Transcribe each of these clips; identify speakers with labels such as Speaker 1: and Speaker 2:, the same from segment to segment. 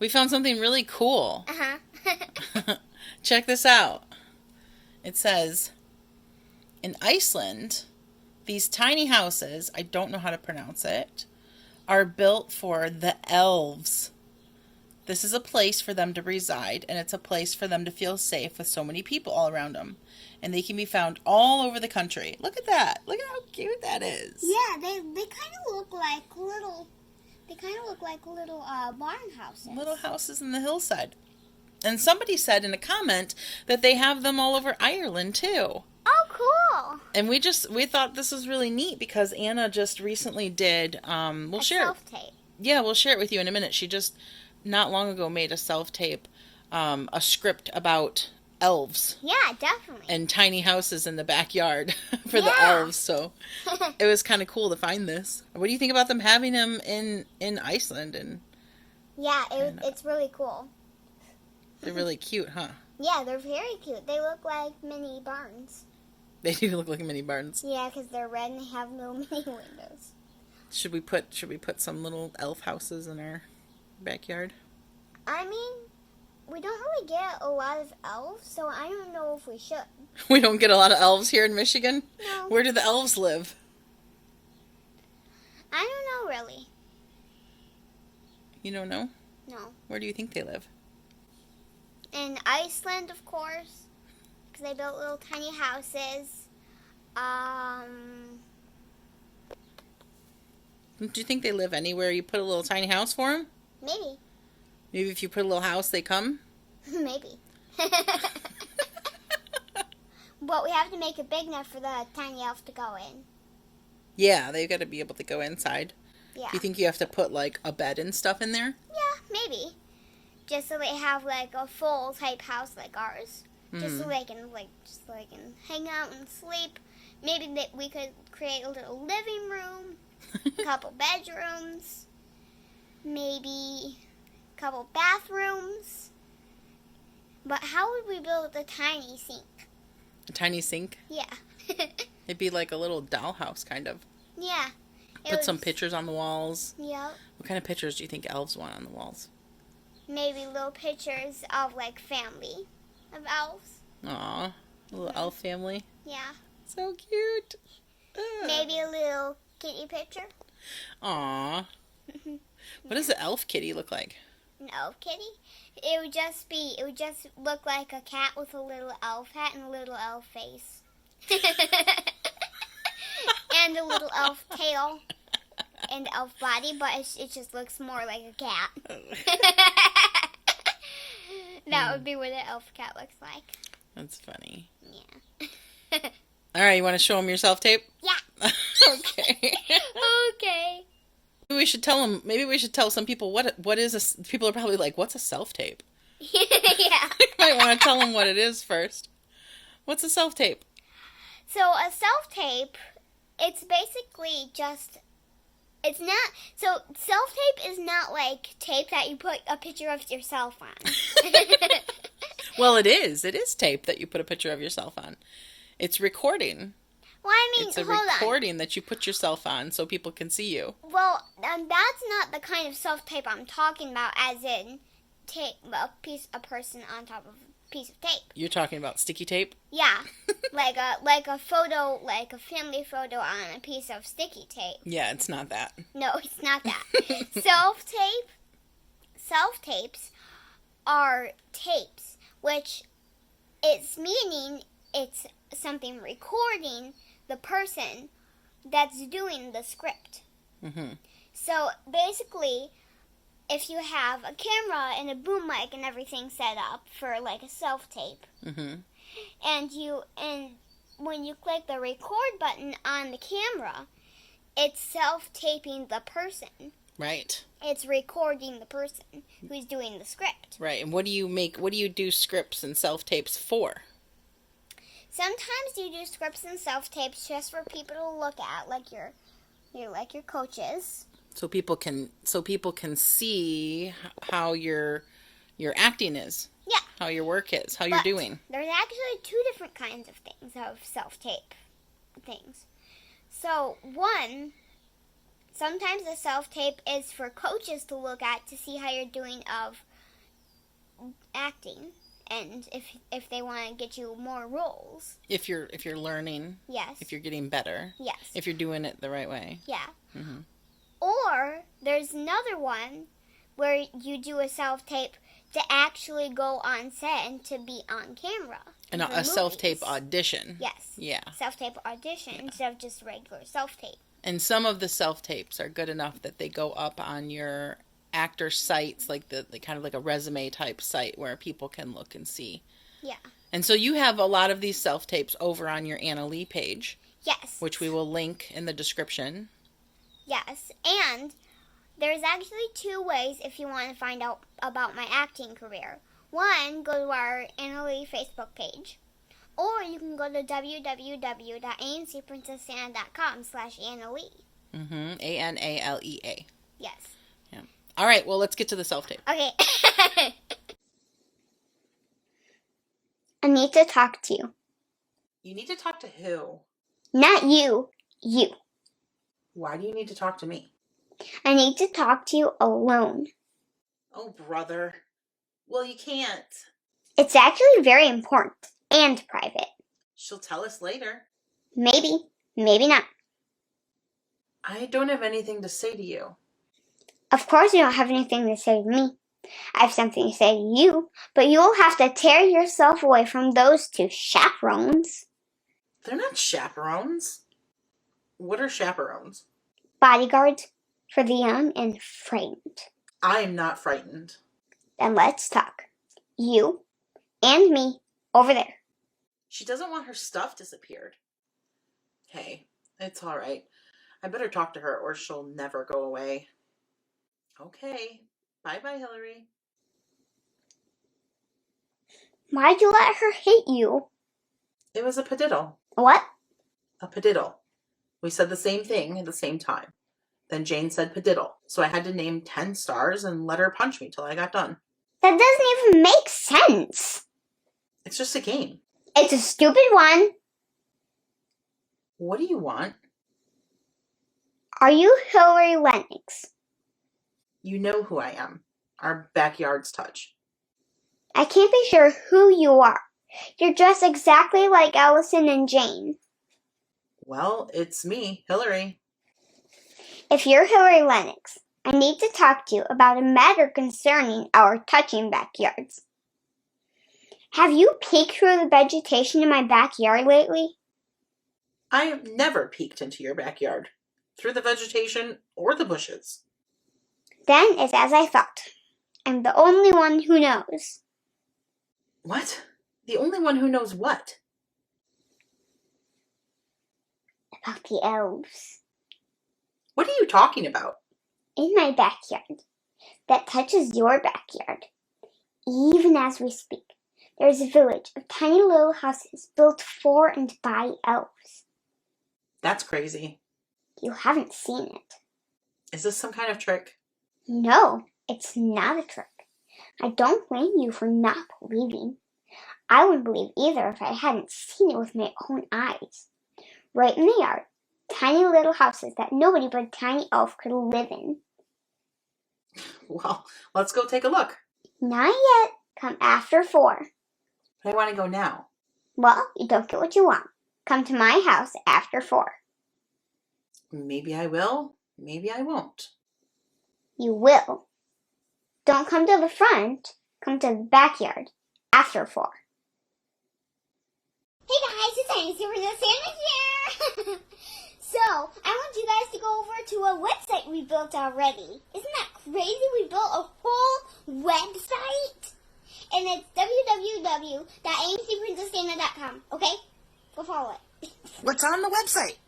Speaker 1: We found something really cool.
Speaker 2: Uh-huh.
Speaker 1: Check this out. It says, in Iceland, these tiny houses, I don't know how to pronounce it, are built for the elves. This is a place for them to reside, and it's a place for them to feel safe with so many people all around them. And they can be found all over the country. Look at that. Look at how cute that is.
Speaker 2: Yeah, they kind of look like little. They kind of look like little barn houses.
Speaker 1: Little houses in the hillside. And somebody said in a comment that they have them all over Ireland too.
Speaker 2: Oh, cool!
Speaker 1: And we thought this was really neat because Anna just recently did. We'll share.
Speaker 2: Self-tape.
Speaker 1: Yeah, we'll share it with you in a minute. She just not long ago made a self-tape, a script about elves.
Speaker 2: Yeah, definitely.
Speaker 1: And tiny houses in the backyard for the
Speaker 2: Yeah.
Speaker 1: elves. So it was kind of cool to find this. What do you think about them having them in Iceland? And
Speaker 2: Yeah, it's really cool.
Speaker 1: they're really cute, huh?
Speaker 2: Yeah, they're very cute. They look like mini barns.
Speaker 1: They do look like mini barns.
Speaker 2: Yeah, because they're red and they have little mini windows.
Speaker 1: Should we put some little elf houses in our backyard?
Speaker 2: I mean, we don't really get a lot of elves, so I don't know if we should.
Speaker 1: We don't get a lot of elves here in Michigan.
Speaker 2: No.
Speaker 1: Where do the elves live?
Speaker 2: I don't know, really.
Speaker 1: You don't know?
Speaker 2: No.
Speaker 1: Where do you think they live?
Speaker 2: In Iceland, of course, because they built little tiny houses.
Speaker 1: Do you think they live anywhere you put a little tiny house for them?
Speaker 2: Maybe.
Speaker 1: Maybe if you put a little house, they come?
Speaker 2: Maybe. But we have to make it big enough for the tiny elf to go in.
Speaker 1: Yeah, they've got to be able to go inside.
Speaker 2: Yeah.
Speaker 1: Do you think you have to put, like, a bed and stuff in there?
Speaker 2: Yeah, maybe. Just so they have like a full type house like ours. Just so they can hang out and sleep. Maybe that we could create a little living room, a couple bedrooms, maybe a couple bathrooms. But how would we build a tiny sink?
Speaker 1: A tiny sink?
Speaker 2: Yeah.
Speaker 1: It'd be like a little dollhouse, kind of.
Speaker 2: Yeah.
Speaker 1: Put some pictures on the walls.
Speaker 2: Yep.
Speaker 1: What kind of pictures do you think elves want on the walls?
Speaker 2: Maybe little pictures of like family of elves.
Speaker 1: Aw, a little elf family.
Speaker 2: Yeah.
Speaker 1: So cute.
Speaker 2: Maybe a little kitty picture.
Speaker 1: Aw. What does the elf kitty look like?
Speaker 2: An elf kitty? It would just look like a cat with a little elf hat and a little elf face. And a little elf tail and elf body, but it just looks more like a cat. That would be what an elf cat looks like.
Speaker 1: That's funny.
Speaker 2: Yeah.
Speaker 1: All right, you want to show them your self-tape?
Speaker 2: Yeah.
Speaker 1: Okay.
Speaker 2: Okay.
Speaker 1: Maybe we should tell them. Maybe we should tell some people what is a. People are probably like, "What's a self-tape?"
Speaker 2: Yeah.
Speaker 1: You might want to tell them what it is first. What's a self-tape?
Speaker 2: So a self-tape, it's basically just, it's not, so self-tape is not like tape that you put a picture of yourself on.
Speaker 1: Well, it is. It is tape that you put a picture of yourself on. It's recording.
Speaker 2: Well, I mean,
Speaker 1: It's a
Speaker 2: hold on.
Speaker 1: recording that you put yourself on so people can see you.
Speaker 2: Well, that's not the kind of self-tape I'm talking about, as in tape a person on top of a piece of tape.
Speaker 1: You're talking about sticky tape?
Speaker 2: Yeah, like a photo, like a family photo on a piece of sticky tape.
Speaker 1: Yeah, it's not that.
Speaker 2: No, it's not that. Self-tapes are tapes, which it's meaning it's something recording the person that's doing the script.
Speaker 1: Mm-hmm.
Speaker 2: So basically, if you have a camera and a boom mic and everything set up for like a self-tape,
Speaker 1: Mm-hmm.
Speaker 2: and when you click the record button on the camera, it's self-taping the person.
Speaker 1: Right.
Speaker 2: It's recording the person who's doing the script.
Speaker 1: Right. And what do you do scripts and self-tapes for?
Speaker 2: Sometimes you do scripts and self-tapes just for people to look at, like your coaches.
Speaker 1: So people can see how your acting is.
Speaker 2: Yeah.
Speaker 1: How your work is, how you're doing.
Speaker 2: There's actually two different kinds of things of self-tape things. So one, sometimes the self-tape is for coaches to look at to see how you're doing of acting, and if they want to get you more roles.
Speaker 1: If you're learning.
Speaker 2: Yes.
Speaker 1: If you're getting better.
Speaker 2: Yes.
Speaker 1: If you're doing it the right way.
Speaker 2: Yeah.
Speaker 1: Mm-hmm.
Speaker 2: Or there's another one where you do a self-tape to actually go on set and to be on camera.
Speaker 1: And a self-tape audition.
Speaker 2: Yes.
Speaker 1: Yeah.
Speaker 2: Self-tape audition instead of just regular self-tape.
Speaker 1: And some of the self-tapes are good enough that they go up on your actor sites, like the kind of like a resume type site where people can look and see.
Speaker 2: Yeah.
Speaker 1: And so you have a lot of these self-tapes over on your Anna Lee page.
Speaker 2: Yes.
Speaker 1: Which we will link in the description.
Speaker 2: Yes. And there's actually 2 ways if you want to find out about my acting career. One, go to our Anna Lee Facebook page. Or you can go to www.amcprincessanna.com/Anna Lee.
Speaker 1: Mm-hmm. ANALEA.
Speaker 2: Yes.
Speaker 1: Yeah. All right, well, let's get to the self-tape.
Speaker 2: Okay. I need to talk to you.
Speaker 1: You need to talk to who?
Speaker 2: Not you. You.
Speaker 1: Why do you need to talk to me?
Speaker 2: I need to talk to you alone.
Speaker 1: Oh, brother. Well, you can't.
Speaker 2: It's actually very important and private.
Speaker 1: She'll tell us later.
Speaker 2: Maybe. Maybe not.
Speaker 1: I don't have anything to say to you.
Speaker 2: Of course you don't have anything to say to me. I have something to say to you, but you'll have to tear yourself away from those 2 chaperones.
Speaker 1: They're not chaperones. What are chaperones?
Speaker 2: Bodyguards for the young and frightened.
Speaker 1: I am not frightened.
Speaker 2: Then let's talk. You and me over there.
Speaker 1: She doesn't want her stuff disappeared. Hey, it's all right. I better talk to her or she'll never go away. Okay. Bye-bye, Hillary.
Speaker 2: Why'd you let her hate you?
Speaker 1: It was a padiddle.
Speaker 2: What?
Speaker 1: A padiddle. We said the same thing at the same time. Then Jane said padiddle. So I had to name 10 stars and let her punch me till I got done.
Speaker 2: That doesn't even make sense.
Speaker 1: It's just a game.
Speaker 2: It's a stupid one.
Speaker 1: What do you want?
Speaker 2: Are you Hillary Lennox?
Speaker 1: You know who I am. Our backyards touch.
Speaker 2: I can't be sure who you are. You're dressed exactly like Allison and Jane.
Speaker 1: Well, it's me, Hillary.
Speaker 2: If you're Hillary Lennox, I need to talk to you about a matter concerning our touching backyards. Have you peeked through the vegetation in my backyard lately?
Speaker 1: I have never peeked into your backyard. Through the vegetation or the bushes.
Speaker 2: Then it's as I thought. I'm the only one who knows.
Speaker 1: What? The only one who knows what?
Speaker 2: About the elves.
Speaker 1: What are you talking about?
Speaker 2: In my backyard. That touches your backyard. Even as we speak, there is a village of tiny little houses built for and by elves.
Speaker 1: That's crazy.
Speaker 2: You haven't seen it.
Speaker 1: Is this some kind of trick?
Speaker 2: No, it's not a trick. I don't blame you for not believing. I wouldn't believe either if I hadn't seen it with my own eyes. Right in the yard, tiny little houses that nobody but a tiny elf could live in.
Speaker 1: Well, let's go take a look.
Speaker 2: Not yet. Come after 4.
Speaker 1: But I want to go now.
Speaker 2: Well, you don't get what you want. Come to my house after 4.
Speaker 1: Maybe I will. Maybe I won't.
Speaker 2: You will. Don't come to the front. Come to the backyard after 4. Hey guys, it's Nancy from the Sandwich here. So, I want you guys to go over to a website we built already. Isn't that crazy? We built a whole website. And it's www.amcprincessanna.com. Okay? Go follow it.
Speaker 1: What's on the website?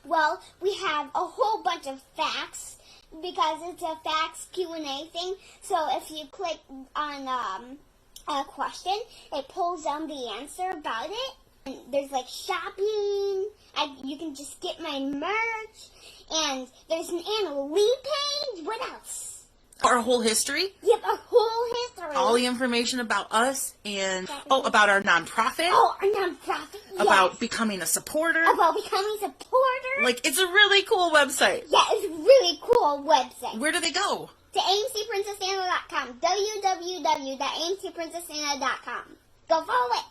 Speaker 2: Well, we have a whole bunch of facts because it's a facts Q&A thing. So if you click on a question, it pulls down the answer about it. And there's like shopping. You can just get my merch. And there's an Anna Lee page. What else?
Speaker 1: Our whole history?
Speaker 2: Yep, our whole history.
Speaker 1: All the information about us and, about our nonprofit.
Speaker 2: Oh, our nonprofit, yes.
Speaker 1: About becoming a supporter.
Speaker 2: About becoming a supporter.
Speaker 1: Like, it's a really cool website.
Speaker 2: Yeah, it's a really cool website.
Speaker 1: Where do they go?
Speaker 2: to amcprincessana.com. www.amcprincessana.com. Go follow it.